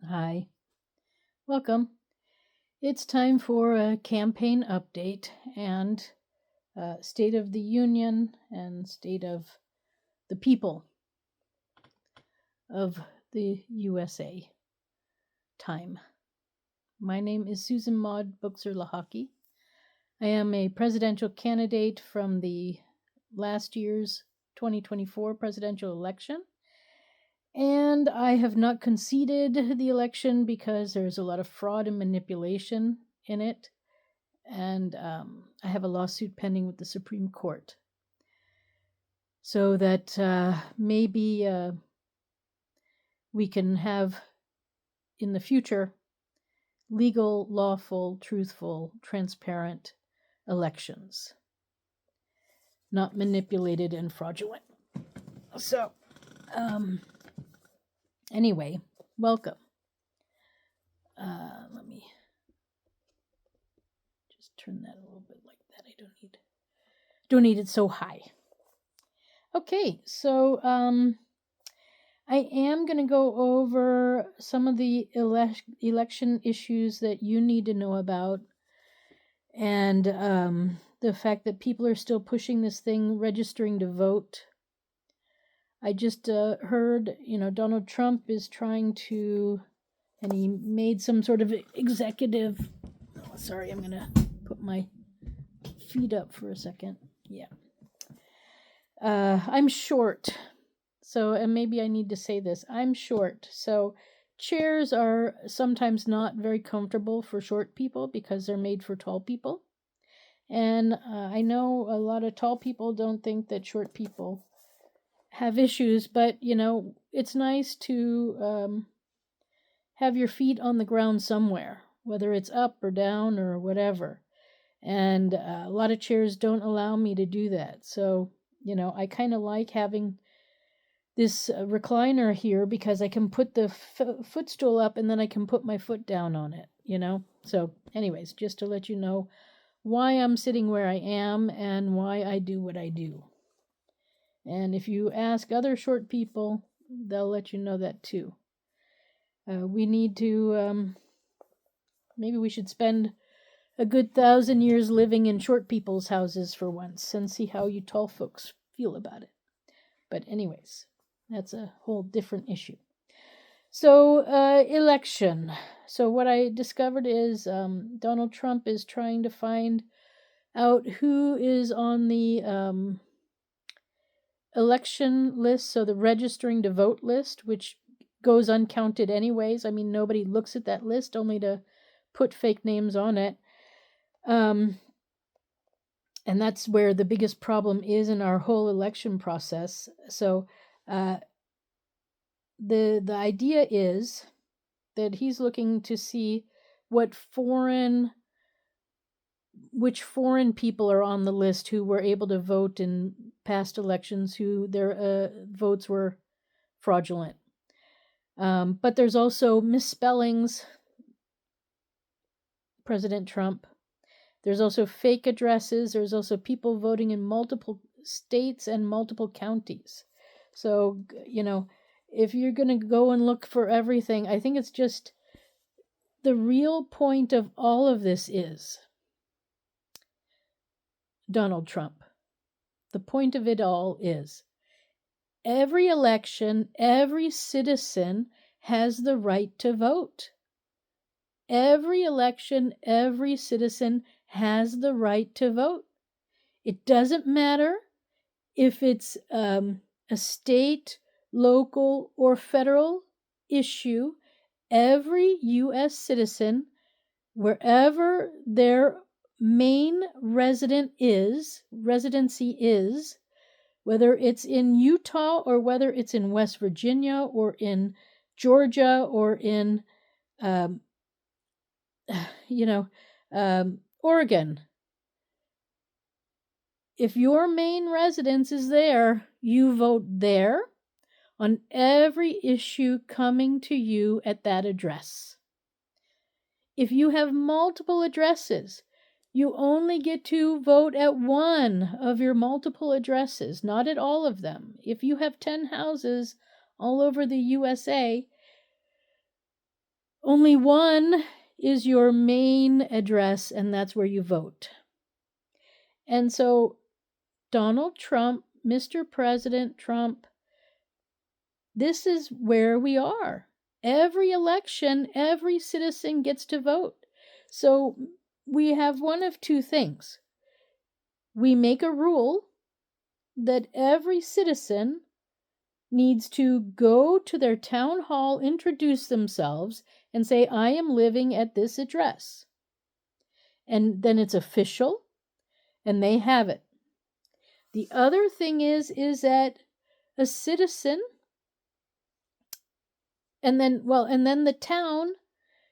Hi, welcome. It's time for a campaign update and State of the Union and State of the People of the USA time. My name is Susan Maud Buchser-Lochocki. I am a presidential candidate from the last year's 2024 presidential election. And I have not conceded the election because there's a lot of fraud and manipulation in it. And I have a lawsuit pending with the Supreme Court. So that maybe we can have in the future legal, lawful, truthful, transparent elections, not manipulated and fraudulent. So, anyway, welcome. Let me just turn that a little bit like that. I don't need it so high. Okay, so I am going to go over some of the election issues that you need to know about, and the fact that people are still pushing this thing, registering to vote. I just heard, Donald Trump is trying to, and he made some sort of executive. Oh, sorry, I'm going to put my feet up for a second. Yeah. I'm short. So, and maybe I need to say this, I'm short. So chairs are sometimes not very comfortable for short people because they're made for tall people. And I know a lot of tall people don't think that short people have issues, but, it's nice to have your feet on the ground somewhere, whether it's up or down or whatever. And a lot of chairs don't allow me to do that. So, I kind of like having this recliner here because I can put the footstool up and then I can put my foot down on it, So anyways, just to let you know why I'm sitting where I am and why I do what I do. And if you ask other short people, they'll let you know that too. We need to, maybe we should spend a good 1,000 years living in short people's houses for once and see how you tall folks feel about it. But anyways, that's a whole different issue. So, election. So what I discovered is Donald Trump is trying to find out who is on the election list, so the registering to vote list, which goes uncounted anyways. I mean, nobody looks at that list only to put fake names on it. And that's where the biggest problem is in our whole election process. So, the idea is that he's looking to see which foreign people are on the list who were able to vote in past elections, who their votes were fraudulent. But there's also misspellings. President Trump. There's also fake addresses. There's also people voting in multiple states and multiple counties. So, if you're going to go and look for everything, I think it's just the real point of all of this is Donald Trump. The point of it all is every election, every citizen has the right to vote. Every election, every citizen has the right to vote. It doesn't matter if it's a state, local, or federal issue. Every U.S. citizen, wherever their main residency is, whether it's in Utah or whether it's in West Virginia or in Georgia or in, Oregon. If your main residence is there, you vote there on every issue coming to you at that address. If you have multiple addresses, you only get to vote at one of your multiple addresses, not at all of them. If you have 10 houses all over the USA, Only one is your main address, and that's where you vote. And so Donald Trump, Mr. President Trump, this is where we are. Every election, every citizen gets to vote. So we have one of two things. We make a rule that every citizen needs to go to their town hall, introduce themselves, and say, I am living at this address. And then it's official, and they have it. The other thing is that a citizen, and then the town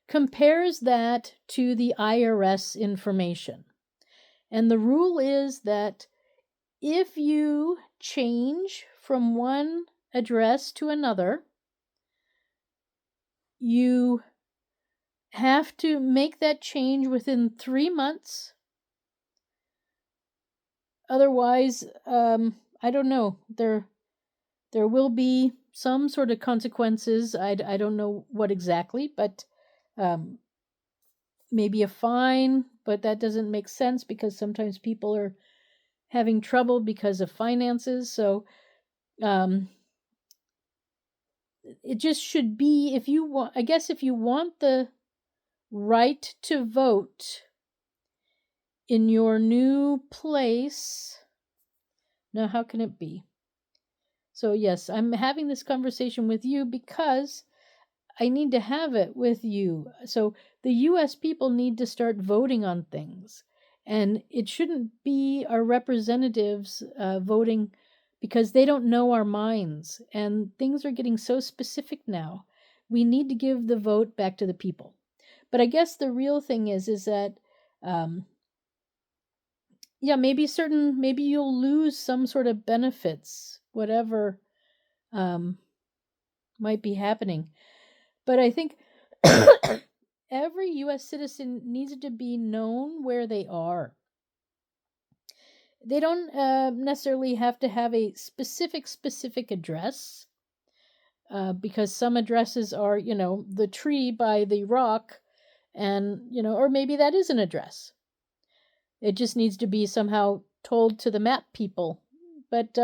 compares that to the IRS information. And the rule is that if you change from one address to another, you have to make that change within 3 months. Otherwise, I don't know, there will be some sort of consequences. I don't know what exactly, but maybe a fine, but that doesn't make sense because sometimes people are having trouble because of finances. So it just should be, if you want, I guess if you want the right to vote in your new place. Now, how can it be? So yes, I'm having this conversation with you because I need to have it with you. So the US people need to start voting on things. And it shouldn't be our representatives voting because they don't know our minds. And things are getting so specific now. We need to give the vote back to the people. But I guess the real thing is that, maybe you'll lose some sort of benefits, whatever might be happening. But I think every U.S. citizen needs to be known where they are. They don't necessarily have to have a specific address, because some addresses are, the tree by the rock, and, or maybe that is an address. It just needs to be somehow told to the map people. But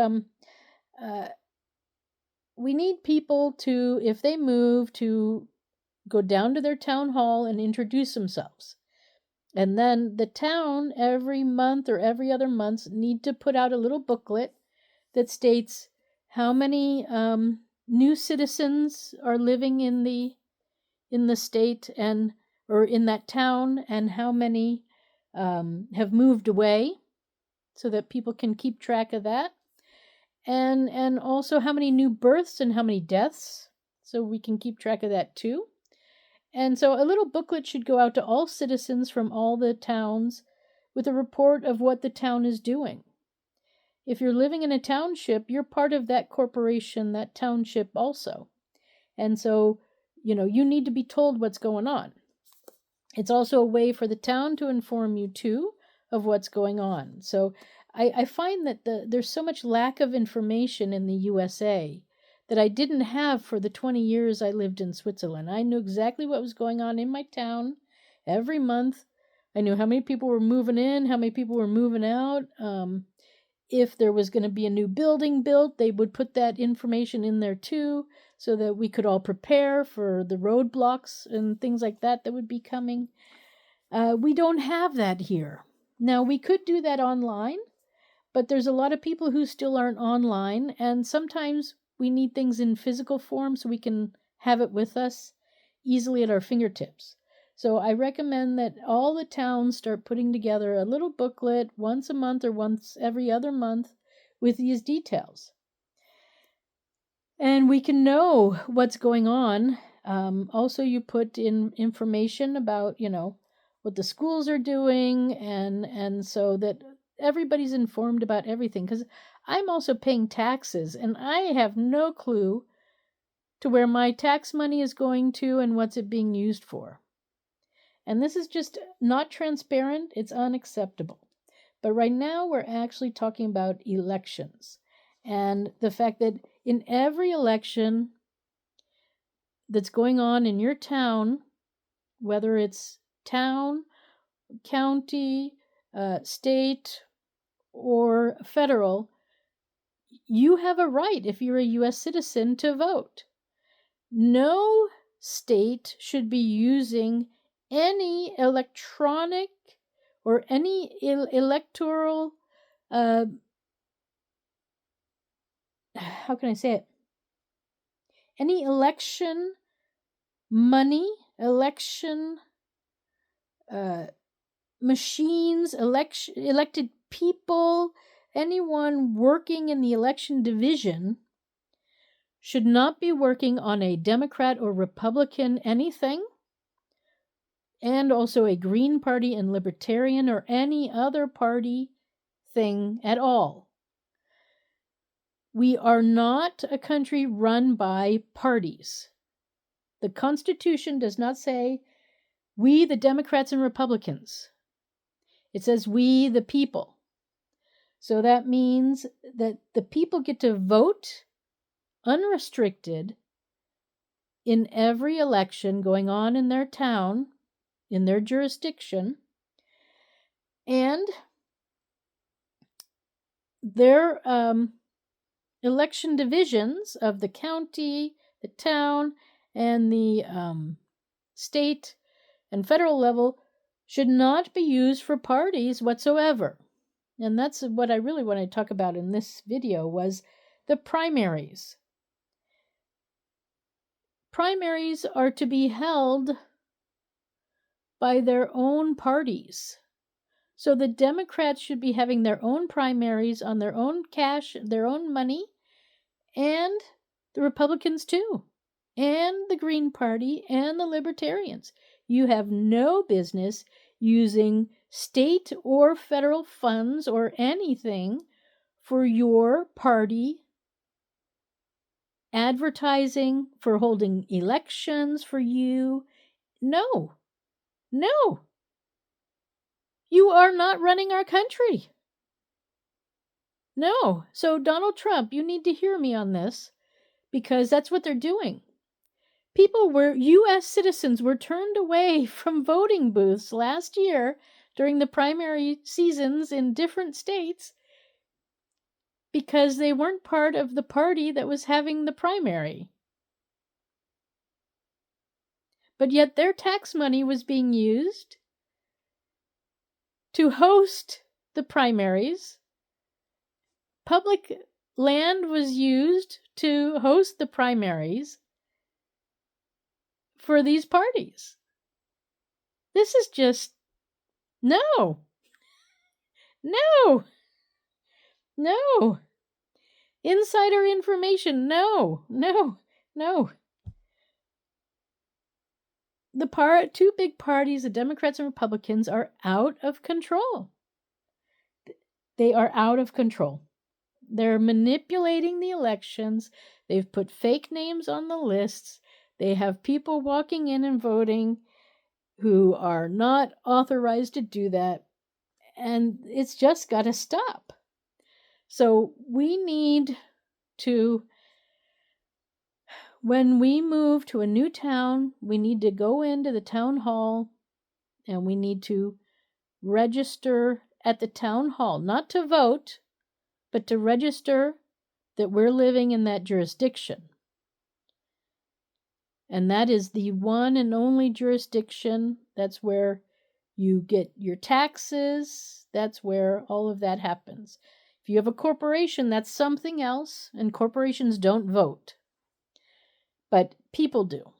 we need people to, if they move, to go down to their town hall and introduce themselves. And then the town, every month or every other month, need to put out a little booklet that states how many new citizens are living in the state and or in that town, and how many have moved away, so that people can keep track of that. And also how many new births and how many deaths, so we can keep track of that too. And so a little booklet should go out to all citizens from all the towns with a report of what the town is doing. If you're living in a township, you're part of that corporation, that township also. And so, you need to be told what's going on. It's also a way for the town to inform you too of what's going on. So I find that there's so much lack of information in the USA that I didn't have for the 20 years I lived in Switzerland. I knew exactly what was going on in my town every month. I knew how many people were moving in, how many people were moving out. If there was going to be a new building built, they would put that information in there too, so that we could all prepare for the roadblocks and things like that would be coming. We don't have that here. Now, we could do that online, but there's a lot of people who still aren't online, and sometimes we need things in physical form so we can have it with us easily at our fingertips. So I recommend that all the towns start putting together a little booklet once a month or once every other month with these details. And we can know what's going on. Also, you put in information about, what the schools are doing, and so that everybody's informed about everything. Because I'm also paying taxes, and I have no clue to where my tax money is going to and what's it being used for. And this is just not transparent. It's unacceptable. But right now, we're actually talking about elections, and the fact that in every election that's going on in your town, whether it's town, county, state, or federal, you have a right, if you're a U.S. citizen, to vote. No state should be using any electronic or any electoral, how can I say it? Any election money, election machines, elected people, anyone working in the election division should not be working on a Democrat or Republican anything, and also a Green Party and Libertarian or any other party thing at all. We are not a country run by parties. The Constitution does not say we, the Democrats and Republicans. It says we, the people. So that means that the people get to vote unrestricted in every election going on in their town, in their jurisdiction, and their election divisions of the county, the town, and the state and federal level should not be used for parties whatsoever. And that's what I really want to talk about in this video, was the primaries. Primaries are to be held by their own parties. So the Democrats should be having their own primaries on their own cash, their own money, and the Republicans too, and the Green Party and the Libertarians. You have no business using state or federal funds or anything for your party advertising, for holding elections for you. No. You are not running our country. No. So Donald Trump, you need to hear me on this, because that's what they're doing. U.S. citizens were turned away from voting booths last year during the primary seasons in different states because they weren't part of the party that was having the primary. But yet their tax money was being used to host the primaries. Public land was used to host the primaries for these parties. This is just no. Insider information, no. The two big parties, the Democrats and Republicans, are out of control. They are out of control. They're manipulating the elections. They've put fake names on the lists. They have people walking in and voting who are not authorized to do that. And it's just got to stop. So we need to, when we move to a new town, we need to go into the town hall and we need to register at the town hall, not to vote, but to register that we're living in that jurisdiction. And that is the one and only jurisdiction. That's where you get your taxes. That's where all of that happens. If you have a corporation, that's something else, and corporations don't vote. But people do.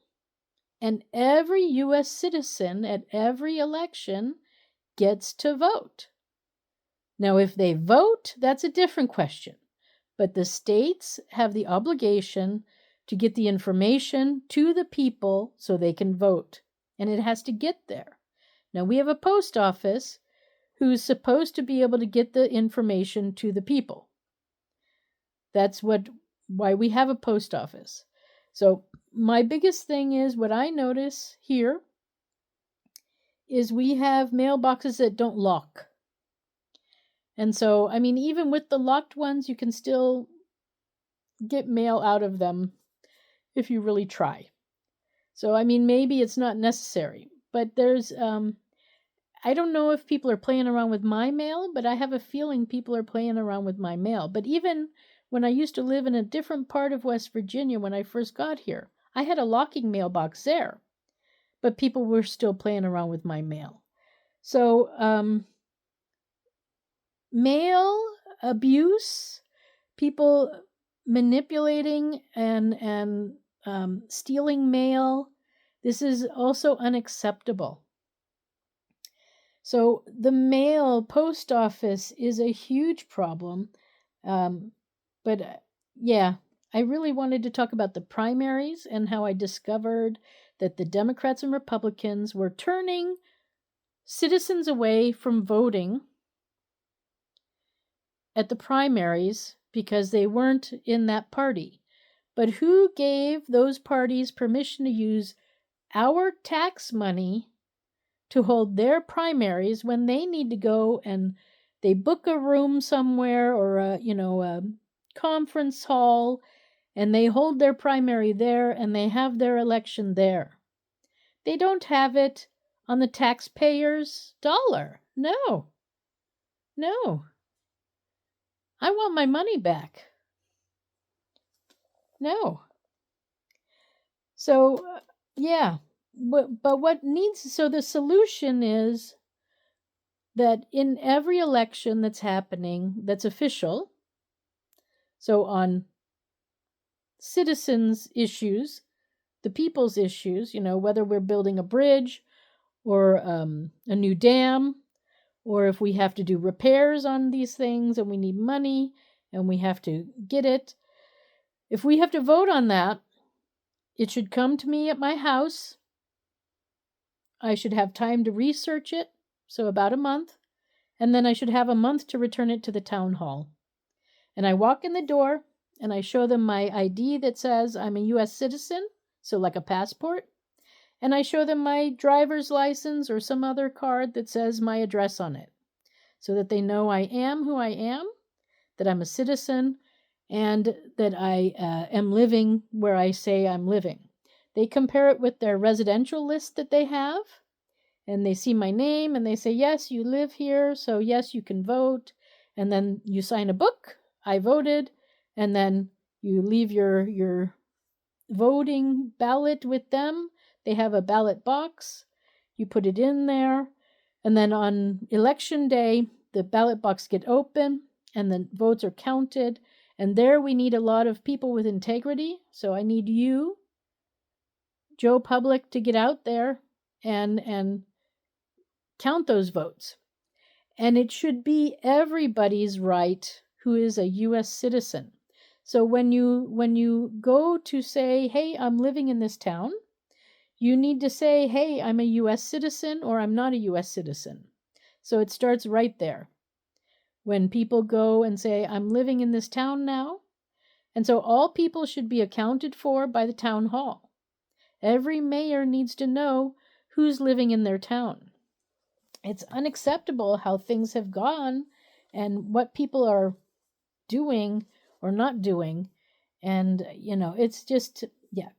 And every U.S. citizen at every election gets to vote. Now, if they vote, that's a different question. But the states have the obligation to get the information to the people so they can vote. And it has to get there. Now, we have a post office who's supposed to be able to get the information to the people. That's why we have a post office. So my biggest thing is, what I notice here is we have mailboxes that don't lock. And so, I mean, even with the locked ones, you can still get mail out of them if you really try. So, I mean, maybe it's not necessary. But there's I don't know if people are playing around with my mail, but I have a feeling people are playing around with my mail. But even when I used to live in a different part of West Virginia when I first got here, I had a locking mailbox there, but people were still playing around with my mail. So, mail abuse, people manipulating and stealing mail, this is also unacceptable. So the mail post office is a huge problem. But yeah, I really wanted to talk about the primaries and how I discovered that the Democrats and Republicans were turning citizens away from voting at the primaries because they weren't in that party. But who gave those parties permission to use our tax money to hold their primaries when they need to go and they book a room somewhere or a conference hall, and they hold their primary there and they have their election there? They don't have it on the taxpayers' dollar. No. I want my money back. No. So yeah, but what needs, so the solution is that in every election that's happening that's official, so on citizens' issues, the people's issues, whether we're building a bridge or a new dam, or if we have to do repairs on these things and we need money and we have to get it, if we have to vote on that, it should come to me at my house. I should have time to research it, so about a month, and then I should have a month to return it to the town hall. And I walk in the door and I show them my ID that says I'm a U.S. citizen, so like a passport, and I show them my driver's license or some other card that says my address on it, so that they know I am who I am, that I'm a citizen, and that I am living where I say I'm living. They compare it with their residential list that they have, and they see my name and they say, yes, you live here, so yes, you can vote. And then you sign a book, I voted, and then you leave your voting ballot with them. They have a ballot box, you put it in there, and then on election day, the ballot box get open and the votes are counted. And there we need a lot of people with integrity. So I need you, Joe Public, to get out there and count those votes. And it should be everybody's right who is a U.S. citizen. So when you go to say, hey, I'm living in this town, you need to say, hey, I'm a U.S. citizen or I'm not a U.S. citizen. So it starts right there. When people go and say, I'm living in this town now, and so all people should be accounted for by the town hall. Every mayor needs to know who's living in their town. It's unacceptable how things have gone and what people are doing or not doing. And, it's just,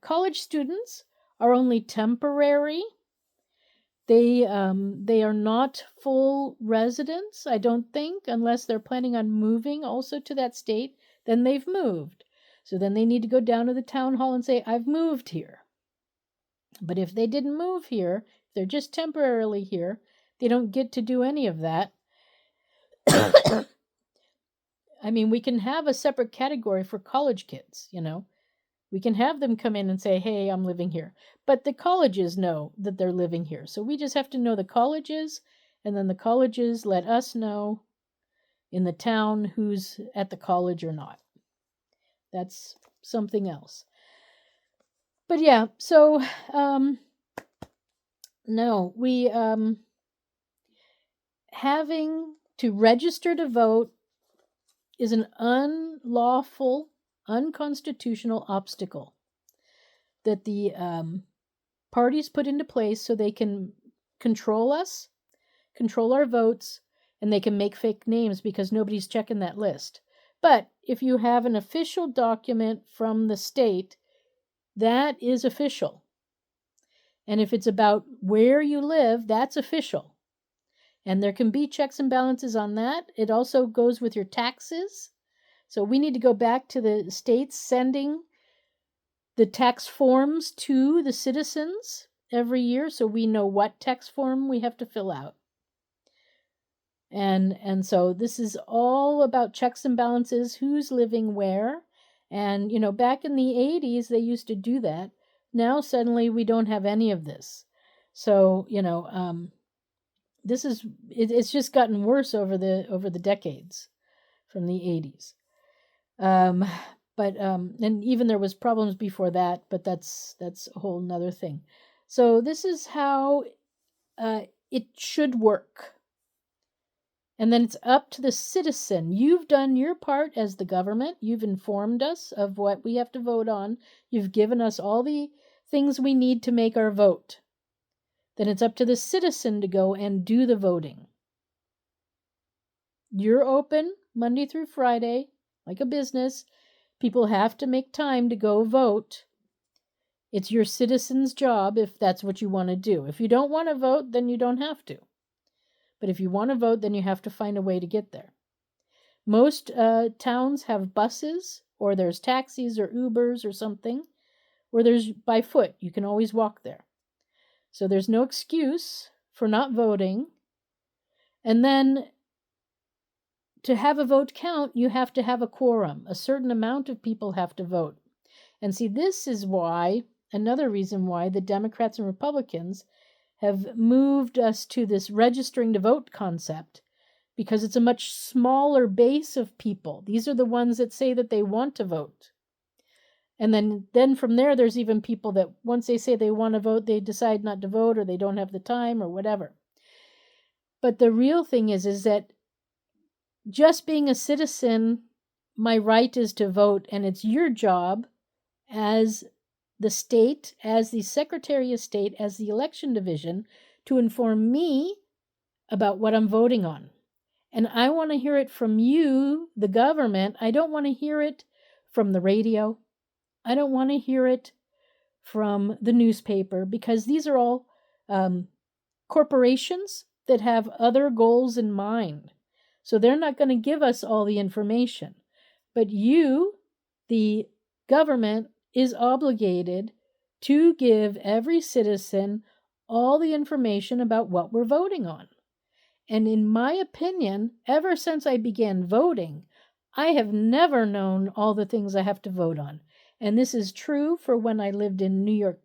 college students are only temporary. They are not full residents, I don't think, unless they're planning on moving also to that state. Then they've moved. So then they need to go down to the town hall and say, I've moved here. But if they didn't move here, if they're just temporarily here, they don't get to do any of that. I mean, we can have a separate category for college kids, We can have them come in and say, hey, I'm living here. But the colleges know that they're living here. So we just have to know the colleges, and then the colleges let us know in the town who's at the college or not. That's something else. But yeah, so no, we having to register to vote is an unlawful, unconstitutional obstacle that the parties put into place so they can control us, control our votes, and they can make fake names because nobody's checking that list. But if you have an official document from the state, that is official. And if it's about where you live, that's official. And there can be checks and balances on that. It also goes with your taxes. So we need to go back to the states sending the tax forms to the citizens every year so we know what tax form we have to fill out. And so this is all about checks and balances, who's living where. And back in the 80s they used to do that. Now suddenly we don't have any of this. So it's just gotten worse over the decades from the 80s. But and even there was problems before that, but that's a whole nother thing. So this is how it should work. And then it's up to the citizen. You've done your part as the government. You've informed us of what we have to vote on. You've given us all the things we need to make our vote. Then it's up to the citizen to go and do the voting. You're open Monday through Friday, like a business. People have to make time to go vote. It's your citizen's job if that's what you want to do. If you don't want to vote, then you don't have to. But if you want to vote, then you have to find a way to get there. Most towns have buses, or there's taxis or Ubers or something, or there's by foot. You can always walk there. So there's no excuse for not voting. And then to have a vote count, you have to have a quorum. A certain amount of people have to vote. And see, this is why, another reason why the Democrats and Republicans have moved us to this registering to vote concept, because it's a much smaller base of people. These are the ones that say that they want to vote. And then from there, there's even people that once they say they want to vote, they decide not to vote, or they don't have the time, or whatever. But the real thing is that just being a citizen, my right is to vote, and it's your job as the state, as the Secretary of State, as the election division, to inform me about what I'm voting on. And I want to hear it from you, the government. I don't want to hear it from the radio. I don't want to hear it from the newspaper, because these are all corporations that have other goals in mind. So they're not going to give us all the information. But you, the government, is obligated to give every citizen all the information about what we're voting on. And in my opinion, ever since I began voting, I have never known all the things I have to vote on. And this is true for when I lived in New York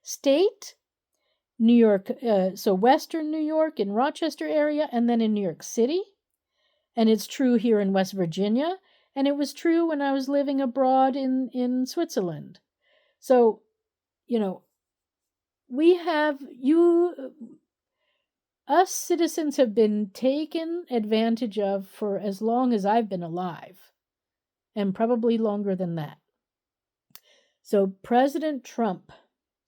State, New York, so Western New York, in Rochester area, and then in New York City. And it's true here in West Virginia. And it was true when I was living abroad in Switzerland. So, us citizens have been taken advantage of for as long as I've been alive, and probably longer than that. So, President Trump,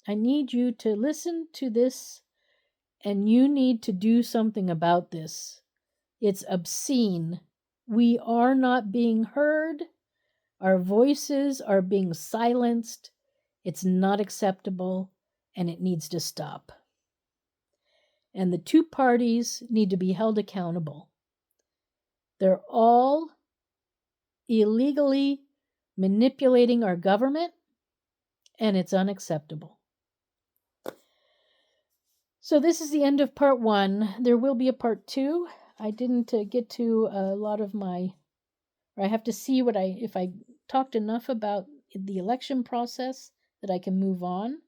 I need you to listen to this, and you need to do something about this. It's obscene. We are not being heard. Our voices are being silenced. It's not acceptable, and it needs to stop. And the two parties need to be held accountable. They're all illegally manipulating our government, and it's unacceptable. So this is the end of part 1. There will be a part 2. I didn't get to a lot of I have to see if I talked enough about the election process that I can move on.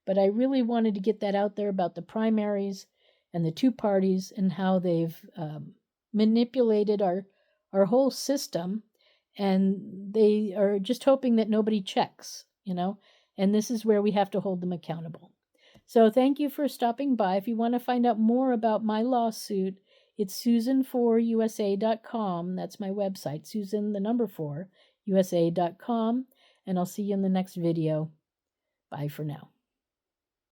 But I really wanted to get that out there about the primaries and the two parties and how they've manipulated our whole system, and they are just hoping that nobody checks, and this is where we have to hold them accountable. So thank you for stopping by. If you want to find out more about my lawsuit, it's Susan4USA.com. That's my website, Susan, the number 4, USA.com, and I'll see you in the next video. Bye for now.